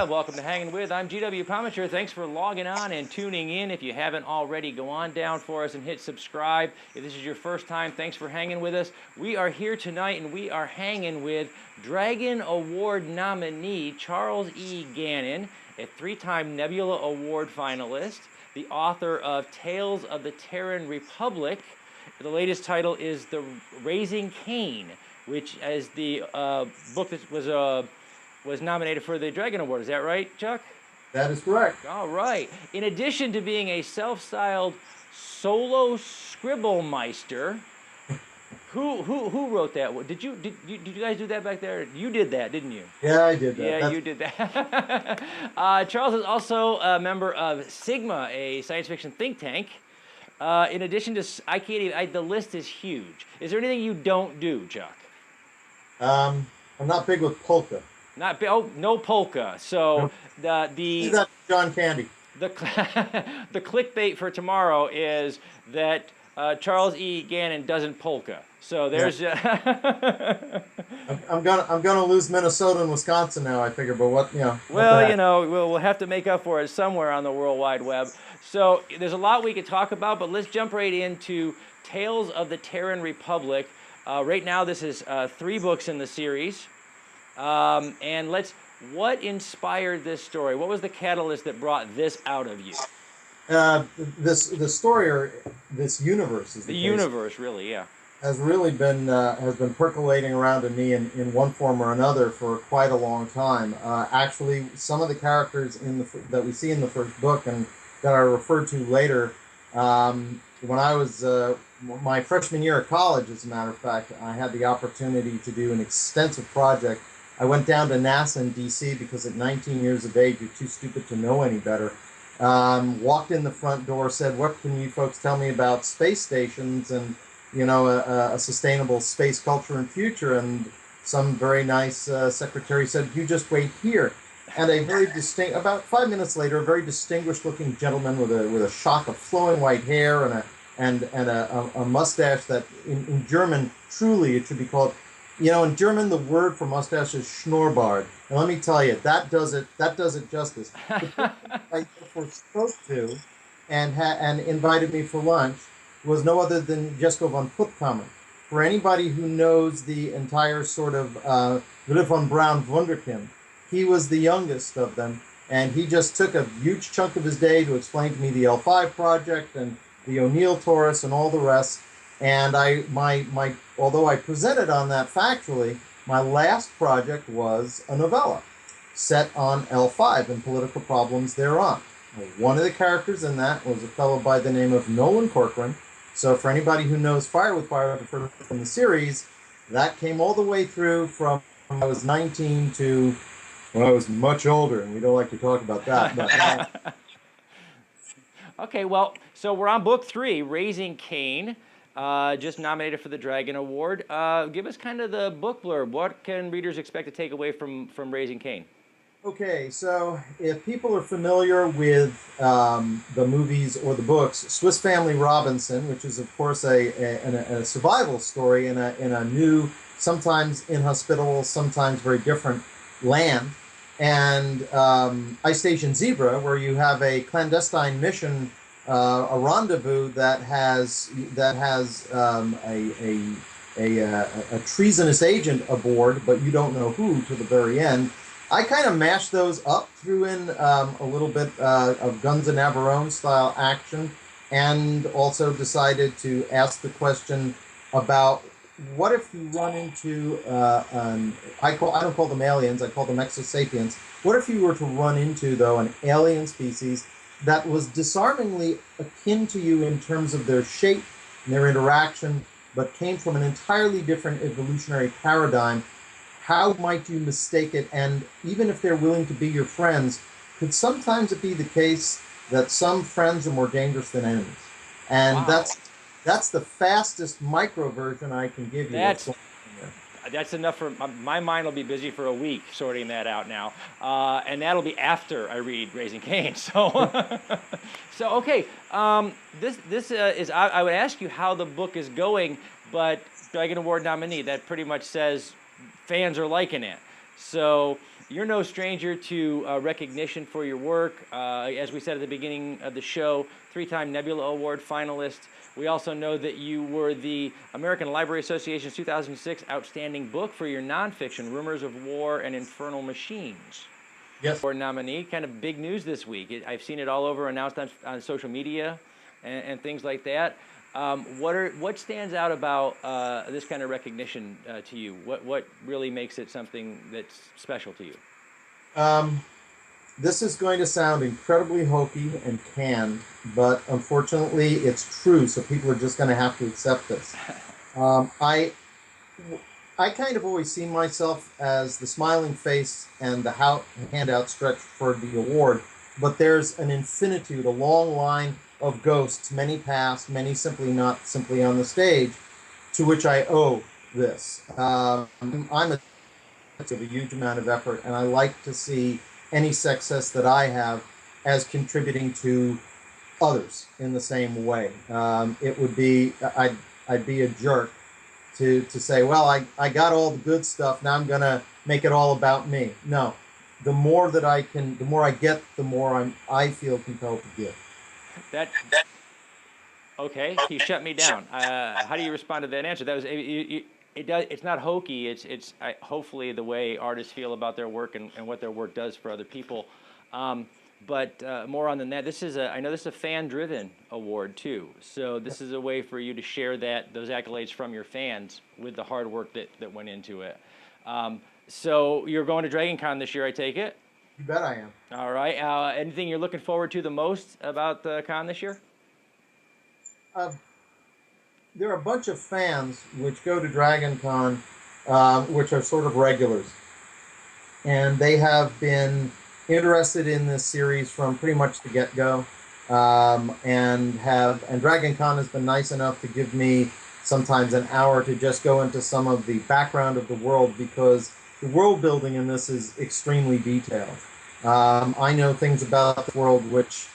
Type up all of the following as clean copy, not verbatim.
Welcome to Hanging With. I'm GW Pomacher. Thanks for logging on and tuning in. If you haven't already, go on down for us and hit subscribe. If this is your first time, thanks for hanging with us. We are here tonight and we are hanging with Dragon Award nominee Charles E. Gannon, a three-time Nebula Award finalist, the author of Tales of the Terran Republic. The latest title is The Raising Cain, which is the book that was nominated for the Dragon Award. Is that right, Chuck? That is correct. All right. In addition to being a self-styled solo scribblemeister, who wrote that? Did you guys do that back there? You did that, didn't you? Yeah, I did that. Yeah, you did that. Charles is also a member of Sigma, a science fiction think tank. In addition to, the list is huge. Is there anything you don't do, Chuck? I'm not big with polka. No polka. So Is that John Candy? The clickbait for tomorrow is that Charles E. Gannon doesn't polka. So there's. Yeah. I'm gonna lose Minnesota and Wisconsin now. I figure, but what Well, we'll have to make up for it somewhere on the World Wide Web. So there's a lot we could talk about, but let's jump right into Tales of the Terran Republic. Right now, this is 3 books in the series. And what inspired this story? What was the catalyst that brought this out of you? The story, or this universe, is the universe, really, yeah, has really been percolating around in me in one form or another for quite a long time. Actually, some of the characters that we see in the first book and that are referred to later, when I was my freshman year of college, as a matter of fact, I had the opportunity to do an extensive project. I went down to NASA in D.C. because at 19 years of age, you're too stupid to know any better. Walked in the front door, said, "What can you folks tell me about space stations and, a sustainable space culture and future?" And some very nice secretary said, "You just wait here." And about 5 minutes later, a very distinguished-looking gentleman with a shock of flowing white hair and a mustache that in German, truly, it should be called. In German, the word for mustache is Schnurrbart. And let me tell you, that does it justice. The person I first spoke to and invited me for lunch was no other than Jesko von Puttkamer. For anybody who knows the entire sort of Wille von Braun Wunderkind, he was the youngest of them, and he just took a huge chunk of his day to explain to me the L5 project and the O'Neill Torus and all the rest. And although I presented on that factually, my last project was a novella set on L5 and political problems thereon. One of the characters in that was a fellow by the name of Nolan Corcoran. So for anybody who knows Fire with Fire from the series, that came all the way through from when I was 19 to when I was much older, and we don't like to talk about that. But, Okay, well, so we're on book 3, Raising Cain. Just nominated for the Dragon Award. Give us kind of the book blurb. What can readers expect to take away from Raising Cain? Okay, so if people are familiar with the movies or the books, Swiss Family Robinson, which is of course a survival story in a new, sometimes inhospitable, sometimes very different land, and Ice Station Zebra, where you have a clandestine mission. A rendezvous that has a treasonous agent aboard, but you don't know who to the very end. I kind of mashed those up, threw in a little bit of Guns of Navarone style action, and also decided to ask the question about what if you run into I don't call them aliens, I call them exosapiens. What if you were to run into, though, an alien species that was disarmingly akin to you in terms of their shape and their interaction, but came from an entirely different evolutionary paradigm? How might you mistake it? And even if they're willing to be your friends, could sometimes it be the case that some friends are more dangerous than enemies? And Wow. That's the fastest micro version I can give you. What's That's going on there? that's enough for my mind will be busy for a week sorting that out now, and that'll be after I read Raising Cain. So, so okay, this is I would ask you how the book is going, but Dragon Award nominee that pretty much says fans are liking it. So you're no stranger to recognition for your work. As we said at the beginning of the show, three-time Nebula Award finalist. We also know that you were the American Library Association's 2006 Outstanding Book for your nonfiction, Rumors of War and Infernal Machines. Yes. Award nominee, kind of big news this week. I've seen it all over announced on social media and things like that. What stands out about this kind of recognition to you? What really makes it something that's special to you? This is going to sound incredibly hokey and canned, but unfortunately it's true, so people are just going to have to accept this. I kind of always see myself as the smiling face and the hand outstretched for the award, but there's an infinitude, a long line of ghosts, many past, many simply not simply on the stage, to which I owe this. I'm a huge amount of effort, and I like to see any success that I have as contributing to others in the same way. It would be I'd be a jerk to say, well, I got all the good stuff, now I'm gonna make it all about me. No, the more that I can, the more I get, the more I feel compelled to give. That okay? He shut me down. How do you respond to that answer? That was it does. It's not hokey. It's hopefully the way artists feel about their work and what their work does for other people. But more on than that, I know this is a fan-driven award too. So this is a way for you to share those accolades from your fans with the hard work that went into it. So you're going to Dragon Con this year, I take it? You bet I am. All right. Anything you're looking forward to the most about the con this year? There are a bunch of fans which go to Dragon Con, which are sort of regulars. And they have been interested in this series from pretty much the get-go. And Dragon Con has been nice enough to give me sometimes an hour to just go into some of the background of the world, because the world building in this is extremely detailed. I know things about the world which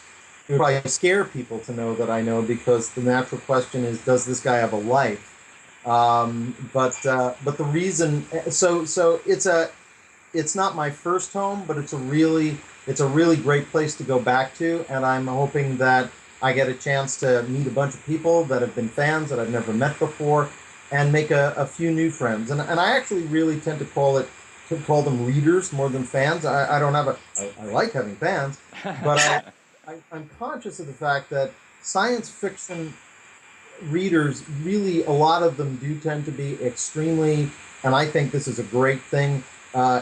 it would probably scare people to know that I know, because the natural question is, does this guy have a life? But the reason, so it's not my first home, but it's a really great place to go back to, and I'm hoping that I get a chance to meet a bunch of people that have been fans that I've never met before, and make a few new friends. And I actually really tend to call them readers more than fans. I like having fans, but I'm conscious of the fact that science fiction readers, really, a lot of them do tend to be extremely, and I think this is a great thing,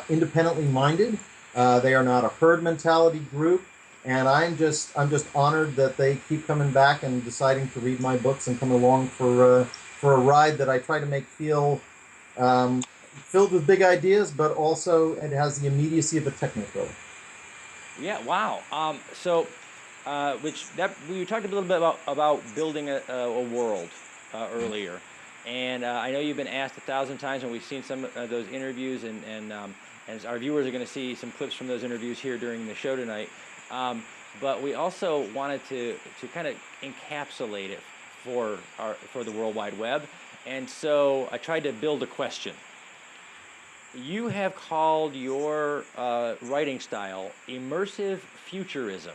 independently minded. They are not a herd mentality group, and I'm just honored that they keep coming back and deciding to read my books and come along for a ride that I try to make feel filled with big ideas, but also it has the immediacy of a technical. Yeah. Wow. We talked a little bit about building a world earlier, and I know you've been asked 1,000 times, and we've seen some of those interviews, and our viewers are going to see some clips from those interviews here during the show tonight. But we also wanted to kind of encapsulate it for the World Wide Web, and so I tried to build a question. You have called your writing style immersive futurism.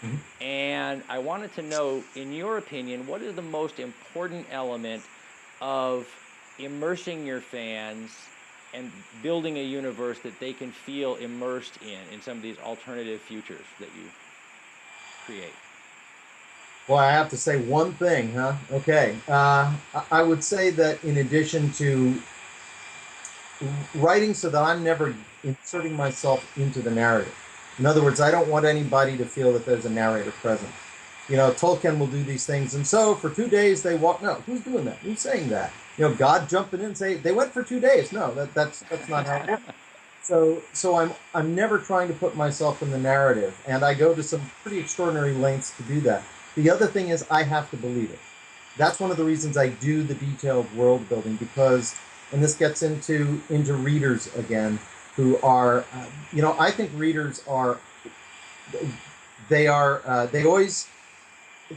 Mm-hmm. And I wanted to know, in your opinion, what is the most important element of immersing your fans and building a universe that they can feel immersed in some of these alternative futures that you create? Well, I have to say one thing, huh? Okay. I would say that in addition to writing so that I'm never inserting myself into the narrative. In other words, I don't want anybody to feel that there's a narrator present. You know, Tolkien will do these things, and so for 2 days they walk. No, who's doing that? Who's saying that? You know, God jumping in and say they went for 2 days. No, that's not how it works. So I'm never trying to put myself in the narrative, and I go to some pretty extraordinary lengths to do that. The other thing is I have to believe it. that's one of the reasons I do the detailed world building, because, and this gets into readers again, who are, I think readers are, they always,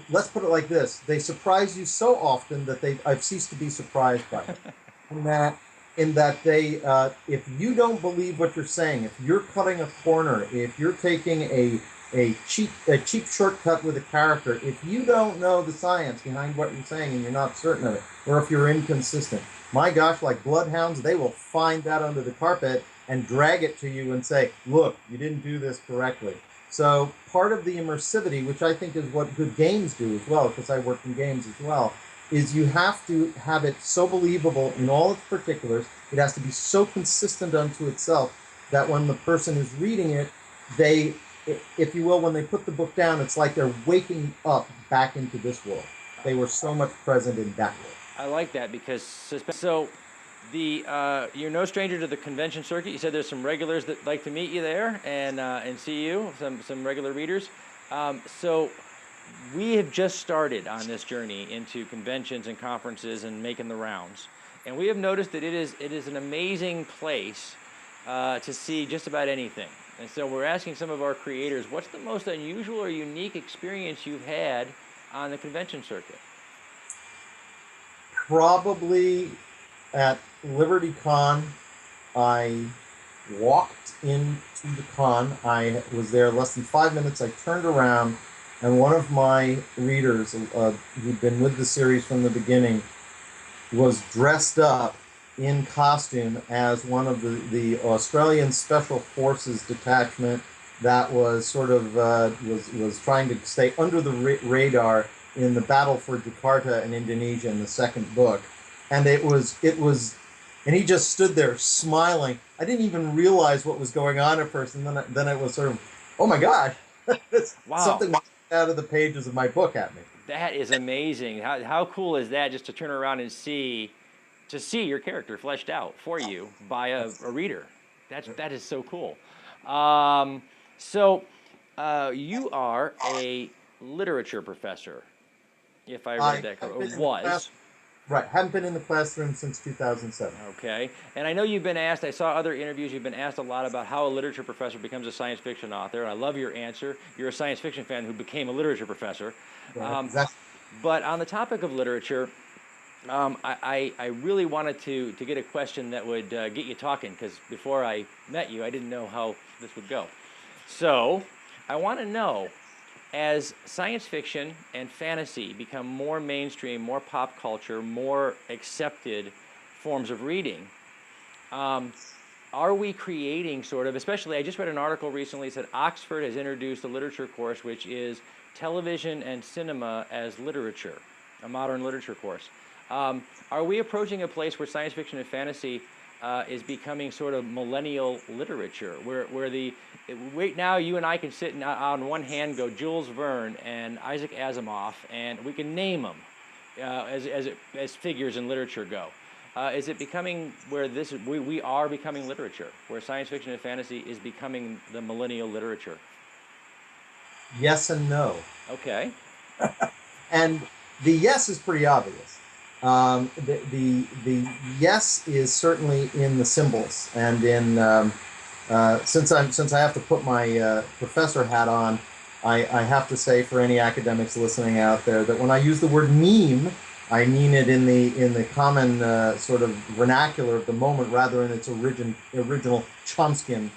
let's put it like this: they surprise you so often that I've ceased to be surprised by them. In that, they, if you don't believe what you're saying, if you're cutting a corner, if you're taking a cheap shortcut with a character, if you don't know the science behind what you're saying and you're not certain of it, or if you're inconsistent, my gosh, like bloodhounds, they will find that under the carpet and drag it to you and say, look, you didn't do this correctly. So part of the immersivity, which I think is what good games do as well, because I work in games as well, is you have to have it so believable in all its particulars. It has to be so consistent unto itself that when the person is reading it, they, if you will, when they put the book down, it's like they're waking up back into this world. They were so much present in that world. I like that because so you're no stranger to the convention circuit. You said there's some regulars that like to meet you there and see you, some regular readers. So we have just started on this journey into conventions and conferences and making the rounds, and we have noticed that it is an amazing place to see just about anything. And so we're asking some of our creators, what's the most unusual or unique experience you've had on the convention circuit? Probably at Liberty Con, I walked into the con. I was there less than 5 minutes. I turned around, and one of my readers, who'd been with the series from the beginning, was dressed up in costume as one of the Australian Special Forces detachment that was sort of was trying to stay under the radar in the battle for Jakarta in Indonesia in the second book. And it was, and he just stood there smiling. I didn't even realize what was going on at first, and then it was sort of, oh my God, Wow. something out of the pages of my book at me. That is amazing. How cool is that, just to turn around and see your character fleshed out for you by a reader? That is so cool. So you are a literature professor, if I read that correctly. Was. Right, haven't been in the classroom since 2007. Okay, and I know you've been asked, I saw other interviews, you've been asked a lot about how a literature professor becomes a science fiction author, and I love your answer. You're a science fiction fan who became a literature professor. Right, exactly. But on the topic of literature, I really wanted to get a question that would get you talking, because before I met you, I didn't know how this would go. So I want to know, as science fiction and fantasy become more mainstream, more pop culture, more accepted forms of reading, are we creating sort of, especially, I just read an article recently that said Oxford has introduced a literature course which is television and cinema as literature, a modern literature course. Are we approaching a place where science fiction and fantasy is becoming sort of millennial literature, where right now you and I can sit and on one hand go Jules Verne and Isaac Asimov, and we can name them as figures in literature go. Is it becoming where we are becoming literature, where science fiction and fantasy is becoming the millennial literature? Yes and no. Okay. And the yes is pretty obvious. The yes is certainly in the symbols, and in since I have to put my professor hat on, I have to say, for any academics listening out there, that when I use the word meme, I mean it in the common sort of vernacular of the moment, rather than its original Chomskyan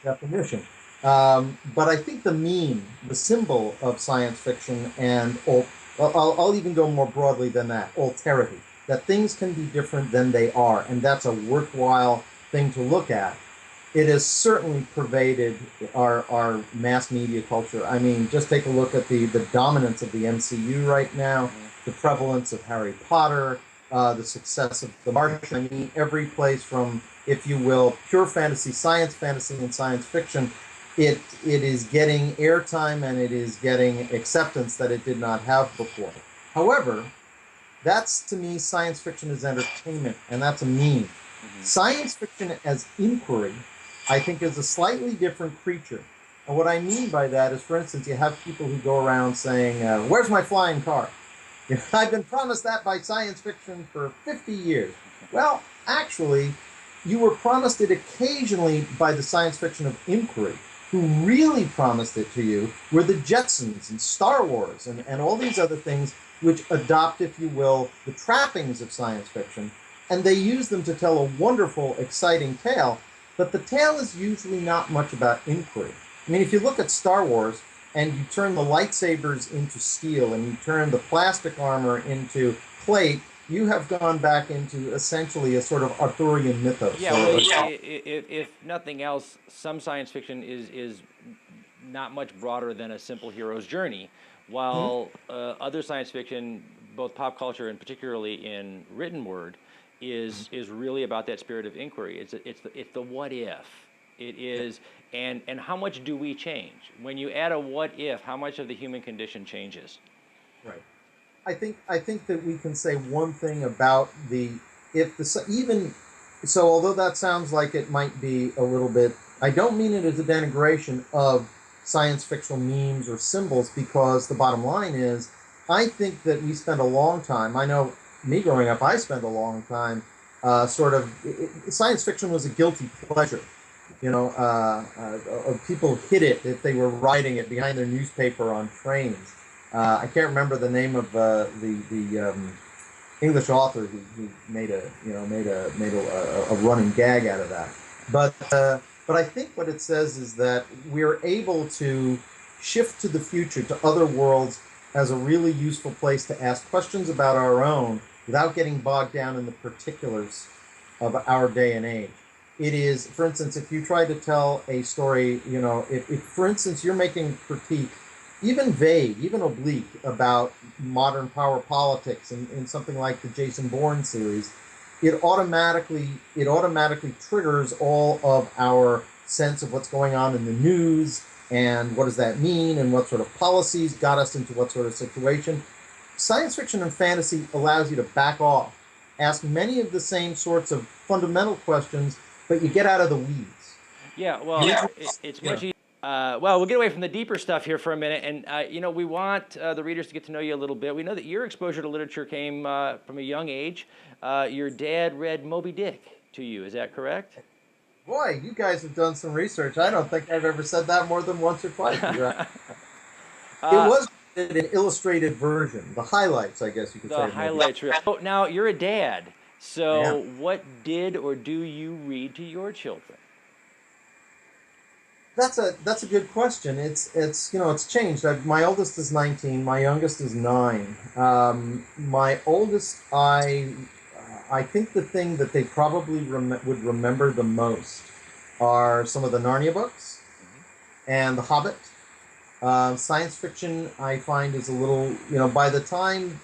definition. But I think the meme, the symbol of science fiction, and I'll even go more broadly than that, alterity, that things can be different than they are, and that's a worthwhile thing to look at. It has certainly pervaded our mass media culture. I mean, just take a look at the dominance of the MCU right now, the prevalence of Harry Potter, the success of The Martian. I mean, every place from, if you will, pure fantasy, and science fiction, it is getting airtime, and it is getting acceptance that it did not have before. However, that's, to me, science fiction as entertainment, and that's a meme. Mm-hmm. Science fiction as inquiry, I think, is a slightly different creature. And what I mean by that is, for instance, you have people who go around saying, where's my flying car? I've been promised that by science fiction for 50 years. Well, actually, you were promised it occasionally by the science fiction of inquiry. Who really promised it to you were the Jetsons and Star Wars and all these other things which adopt, if you will, the trappings of science fiction, and they use them to tell a wonderful, exciting tale, but the tale is usually not much about inquiry. I mean, if you look at Star Wars and you turn the lightsabers into steel and you turn the plastic armor into plate, you have gone back into essentially a sort of Arthurian mythos. Yeah, well, if nothing else, some science fiction is not much broader than a simple hero's journey, while other science fiction, both pop culture and particularly in written word, is really about that spirit of inquiry. It's the what if. It is, and how much do we change when you add a what if? How much of the human condition changes? Right. I think that we can say one thing about the if the even so although that sounds like it might be a little bit, I don't mean it as a denigration of science fictional memes or symbols, because the bottom line is I think that we spend a long time, I know me growing up, I spent a long time science fiction was a guilty pleasure. People hid it if they were writing it behind their newspaper on trains. I can't remember the name of the English author who made a running gag out of that. But I think what it says is that we're able to shift to the future, to other worlds, as a really useful place to ask questions about our own without getting bogged down in the particulars of our day and age. It is, for instance, if you try to tell a story, if for instance, you're making critique, even vague, even oblique, about modern power politics in something like the Jason Bourne series, it automatically triggers all of our sense of what's going on in the news and what does that mean and what sort of policies got us into what sort of situation. Science fiction and fantasy allows you to back off, ask many of the same sorts of fundamental questions, but you get out of the weeds. Yeah, well, it's much easier. Well, we'll get away from the deeper stuff here for a minute, and we want the readers to get to know you a little bit. We know that your exposure to literature came from a young age. Your dad read Moby Dick to you. Is that correct? Boy, you guys have done some research. I don't think I've ever said that more than once or twice. It was an illustrated version, the highlights, I guess you could say. The highlights. Oh, now you're a dad, so what did or do you read to your children? That's a good question. It's changed. My oldest is 19. My youngest is 9. My oldest, I think the thing that they probably would remember the most are some of the Narnia books and The Hobbit. Science fiction, I find, is a little, by the time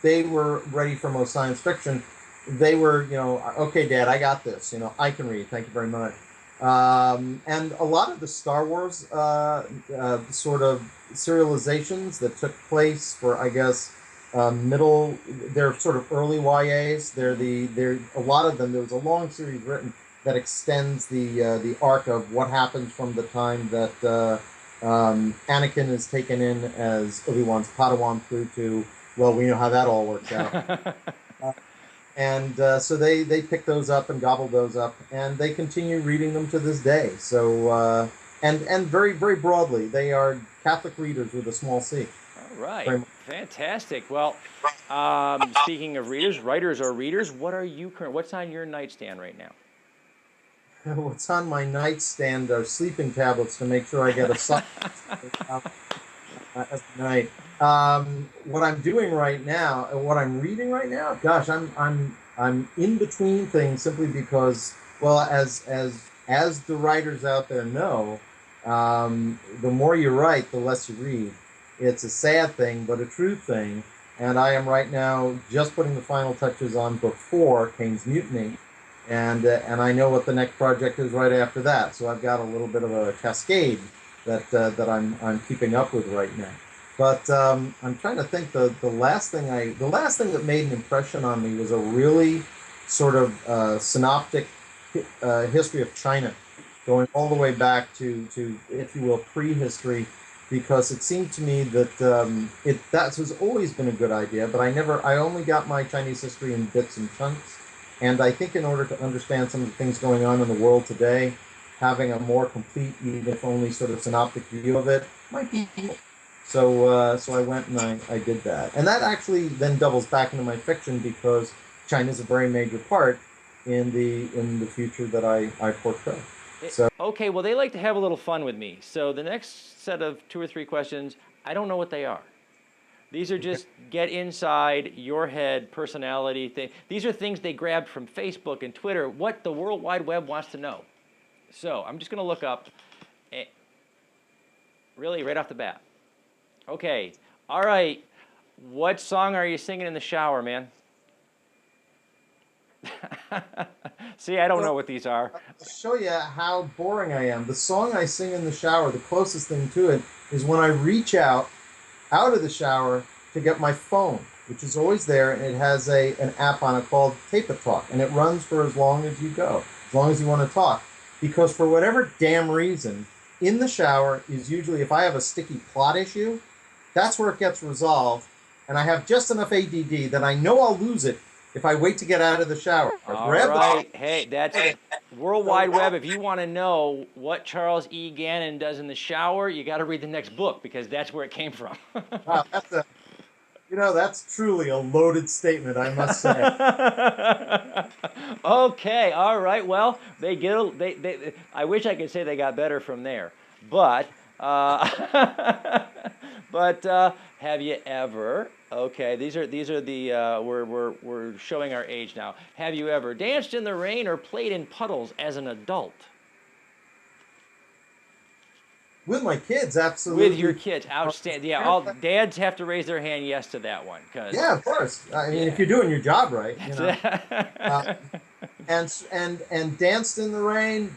they were ready for most science fiction, they were, okay, Dad, I got this. I can read. Thank you very much. And a lot of the Star Wars sort of serializations that took place for, I guess, they're sort of early YAs. They're a lot of them. There was a long series written that extends the arc of what happens from the time that Anakin is taken in as Obi-Wan's Padawan through to, well, we know how that all works out. And so they pick those up and gobble those up, and they continue reading them to this day. So and very, very broadly, they are Catholic readers with a small c. All right, fantastic. Well, speaking of readers, writers or readers, what's on your nightstand right now? What's on my nightstand are sleeping tablets to make sure I get a suck at night. What I'm doing right now, what I'm reading right now, gosh, I'm in between things simply because, well, as the writers out there know, the more you write, the less you read. It's a sad thing, but a true thing. And I am right now just putting the final touches on book 4, Kane's Mutiny, and I know what the next project is right after that. So I've got a little bit of a cascade that I'm keeping up with right now. But I'm trying to think. The last thing that made an impression on me was a really sort of synoptic history of China, going all the way back to if you will, prehistory, because it seemed to me that that has always been a good idea, but I only got my Chinese history in bits and chunks, and I think in order to understand some of the things going on in the world today, having a more complete, even if only sort of synoptic view of it might be useful. So I went and I did that, and that actually then doubles back into my fiction because China is a very major part in the future that I portray. So Okay, well, they like to have a little fun with me. So the next set of 2 or 3 questions, I don't know what they are. These are just get inside your head personality thing. These are things they grabbed from Facebook and Twitter, what the World Wide Web wants to know. So I'm just going to look up, really, right off the bat. Okay, all right. What song are you singing in the shower, man? See, I don't know what these are. I'll show you how boring I am. The song I sing in the shower, the closest thing to it is when I reach out of the shower to get my phone, which is always there, and it has an app on it called Tape a Talk, and it runs for as long as you go, as long as you want to talk. Because for whatever damn reason, in the shower is usually, if I have a sticky plot issue, that's where it gets resolved, and I have just enough ADD that I know I'll lose it if I wait to get out of the shower. All right. Hey, that's World Wide Web. If you want to know what Charles E. Gannon does in the shower, you got to read the next book because that's where it came from. Wow, that's truly a loaded statement, I must say. Okay. All right. Well, they I wish I could say they got better from there, but have you ever? Okay, these are the we're showing our age now. Have you ever danced in the rain or played in puddles as an adult? With my kids, absolutely. With your kids, outstanding. Yeah, all dads have to raise their hand yes to that one. Yeah, of course. I mean, if you're doing your job right, you know. And danced in the rain.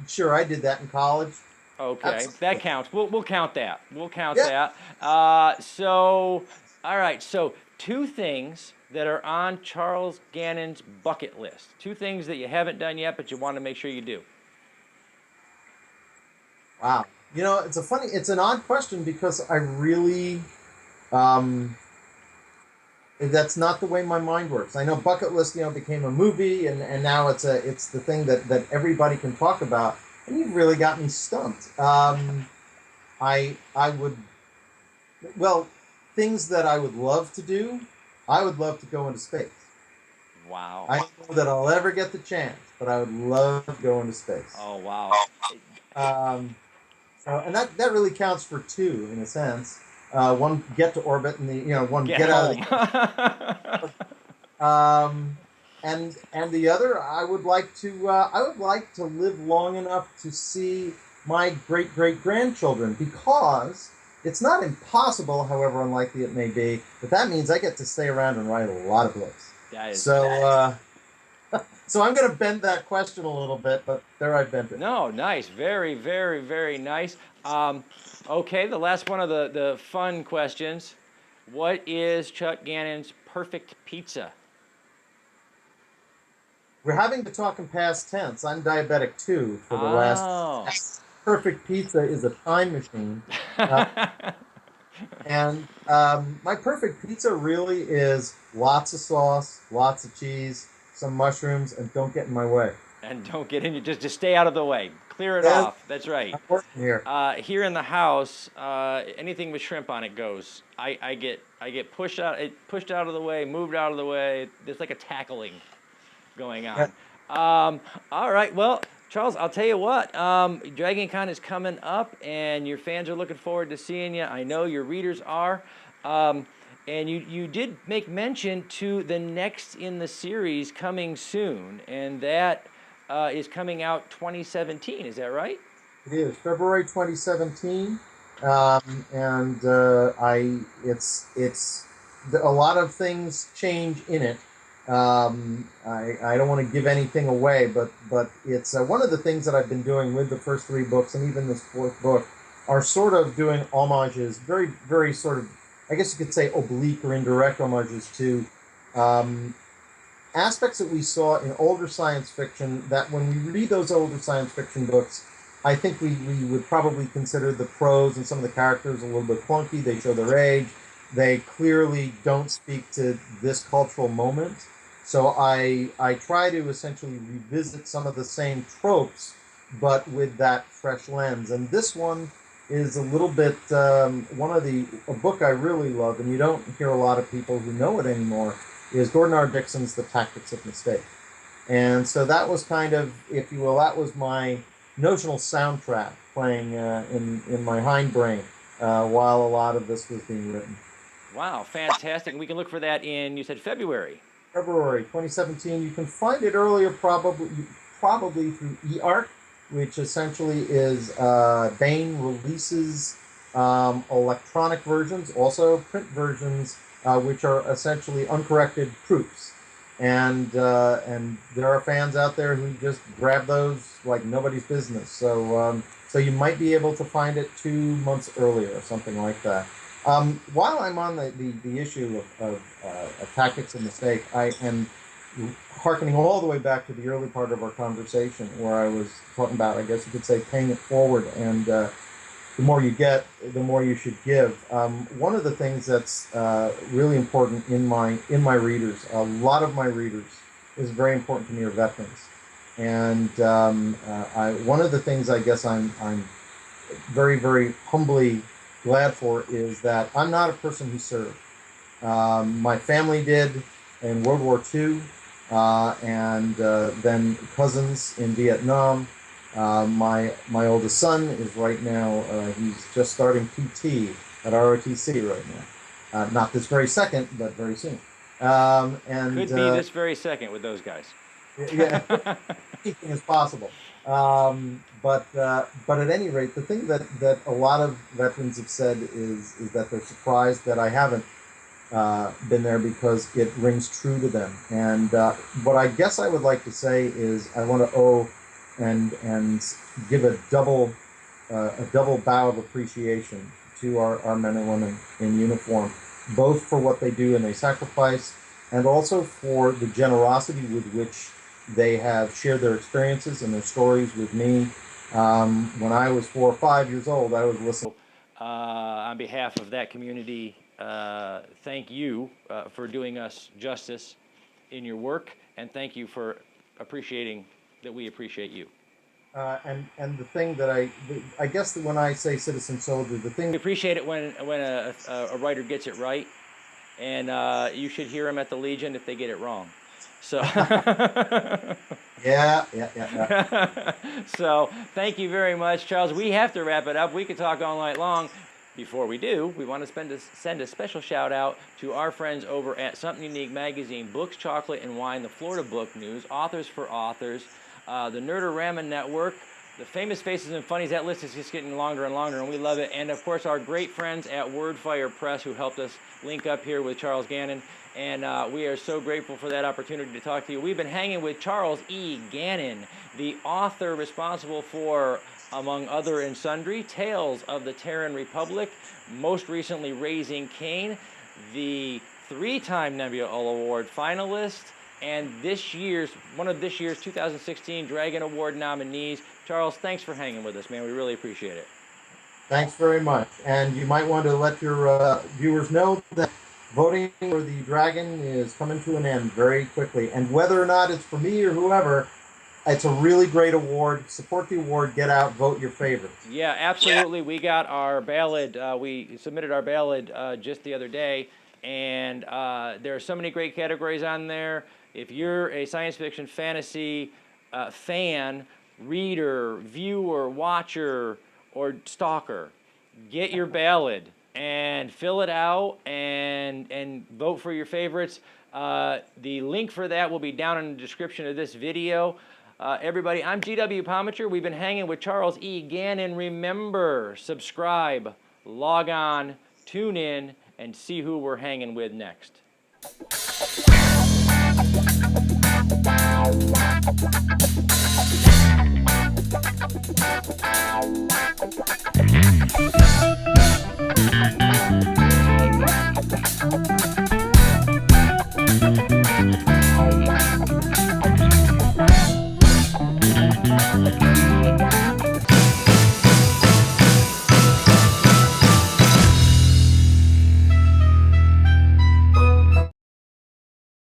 Sure, I did that in college. Okay, Absolutely. that counts. We'll count that. We'll count Yeah. that. So, all right. So, 2 things that are on Charles Gannon's bucket list. 2 things that you haven't done yet, but you want to make sure you do. Wow. It's an odd question because I really, that's not the way my mind works. I know bucket list, became a movie, and now it's the thing that everybody can talk about. And you've really got me stumped. I would, well, things that I would love to do. I would love to go into space. Wow. I don't know that I'll ever get the chance, but I would love to go into space. Oh wow. And that really counts for 2 in a sense. One, get to orbit, and one get out home. of the. And the other, I would like to live long enough to see my great-great-grandchildren, because it's not impossible, however unlikely it may be, but that means I get to stay around and write a lot of books. So I'm going to bend that question a little bit, but there I've bent it. No, nice. Very, very, very nice. Okay, the last one of the fun questions. What is Chuck Gannon's perfect pizza? We're having to talk in past tense. I'm diabetic too for the last. Perfect pizza is a time machine. And my perfect pizza really is lots of sauce, lots of cheese, some mushrooms, and don't get in my way. And don't get in. Just stay out of the way. Clear it off. That's right. I'm working here. Here in the house, anything with shrimp on it goes. I get pushed out of the way, moved out of the way. There's like a tackling going on. All right. Well, Charles, I'll tell you what. Dragon Con is coming up, and your fans are looking forward to seeing you. I know your readers are. And you did make mention to the next in the series coming soon, and that is coming out 2017. Is that right? It is February 2017, and it's a lot of things change in it. I don't want to give anything away, but it's one of the things that I've been doing with the first 3 books and even this 4th book are sort of doing homages, very, very sort of, I guess you could say, oblique or indirect homages to aspects that we saw in older science fiction that when we read those older science fiction books, I think we would probably consider the prose and some of the characters a little bit clunky. They show their age. They clearly don't speak to this cultural moment. So I try to essentially revisit some of the same tropes, but with that fresh lens. And this one is a little bit one of a book I really love, and you don't hear a lot of people who know it anymore, is Gordon R. Dickson's The Tactics of Mistake. And so that was kind of, if you will, that was my notional soundtrack playing in my hindbrain while a lot of this was being written. Wow, fantastic. We can look for that in, you said February. February 2017. You can find it earlier, probably through eARC, which essentially is Baen releases electronic versions, also print versions, which are essentially uncorrected proofs. And there are fans out there who just grab those like nobody's business. So so you might be able to find it 2 months earlier or something like that. While I'm on the issue of Tactics of Mistake, I am hearkening all the way back to the early part of our conversation where I was talking about, I guess you could say, paying it forward, and the more you get, the more you should give. One of the things that's really important in my readers, a lot of my readers, is very important to me, are veterans. And one of the things I guess I'm very, very humbly glad for is that I'm not a person who served. My family did in World War II, and then cousins in Vietnam. My oldest son is right now, he's just starting PT at ROTC right now. Not this very second, but very soon. Could be this very second with those guys. Yeah, anything is possible. But at any rate, the thing that a lot of veterans have said is that they're surprised that I haven't been there because it rings true to them. And what I guess I would like to say is I want to owe and give a double bow of appreciation to our men and women in uniform, both for what they do and they sacrifice, and also for the generosity with which they have shared their experiences and their stories with me. When I was 4 or 5 years old, I was listening. On behalf of that community, thank you for doing us justice in your work, and thank you for appreciating that we appreciate you. And the thing that I guess that when I say citizen soldier, the thing We appreciate it when a writer gets it right, and you should hear them at the Legion if they get it wrong. So yeah. So thank you very much, Charles. We have to wrap it up. We could talk all night long. Before we do, we want to send a special shout out to our friends over at Something Unique Magazine, Books, Chocolate, and Wine, the Florida Book News, Authors for Authors, the Nerdorama Network, the Famous Faces and Funnies. That list is just getting longer and longer, and we love it. And of course, our great friends at Wordfire Press who helped us link up here with Charles Gannon. And we are so grateful for that opportunity to talk to you. We've been hanging with Charles E. Gannon, the author responsible for, among other and sundry, Tales of the Terran Republic, most recently Raising Cain, the 3-time Nebula Award finalist, and one of this year's 2016 Dragon Award nominees. Charles, thanks for hanging with us, man. We really appreciate it. Thanks very much. And you might want to let your viewers know that voting for the Dragon is coming to an end very quickly. And whether or not it's for me or whoever, it's a really great award. Support the award. Get out. Vote your favorites. Yeah, absolutely. We got our ballot. We submitted our ballot just the other day, and there are so many great categories on there. If you're a science fiction fantasy fan, reader, viewer, watcher, or stalker, get your ballot and fill it out and vote for your favorites. The link for that will be down in the description of this video. Everybody, I'm GW Pomacher. We've been hanging with Charles E. Gannon. Remember, subscribe, log on, tune in, and see who we're hanging with next.